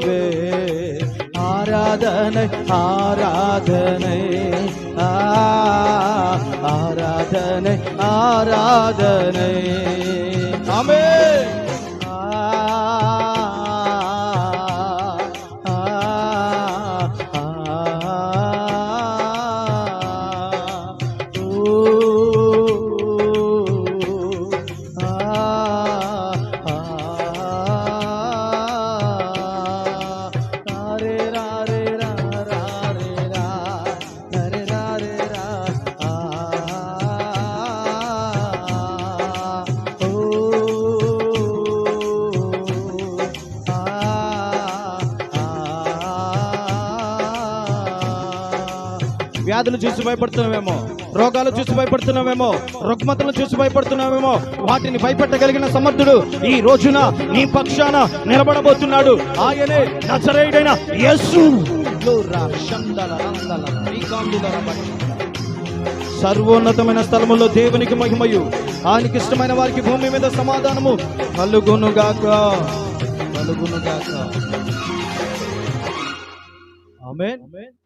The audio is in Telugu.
கொள்ளுவே. ஆராதனை ஆராதனை ஆராதனை ஆராதனை. ஆமென். వ్యాధులు చూసి భయపడుతున్నావేమో, రోగాలు చూసి భయపడుతున్నావేమో, రుగ్మతలు చూసి భయపడుతున్నావేమో. వాటిని భయపెట్టగలిగిన సమర్థుడు ఈ రోజున నీ పక్షాన నిలబడబోతున్నాడు. ఆయనే నజరేయుడైన యేసు. సర్వోన్నతమైన స్థలములో దేవునికి మహిమయు, ఆయనకి ఇష్టమైన వారికి భూమి మీద సమాధానము కలుగునుగాక, కలుగునుగాక. ఆమేన్.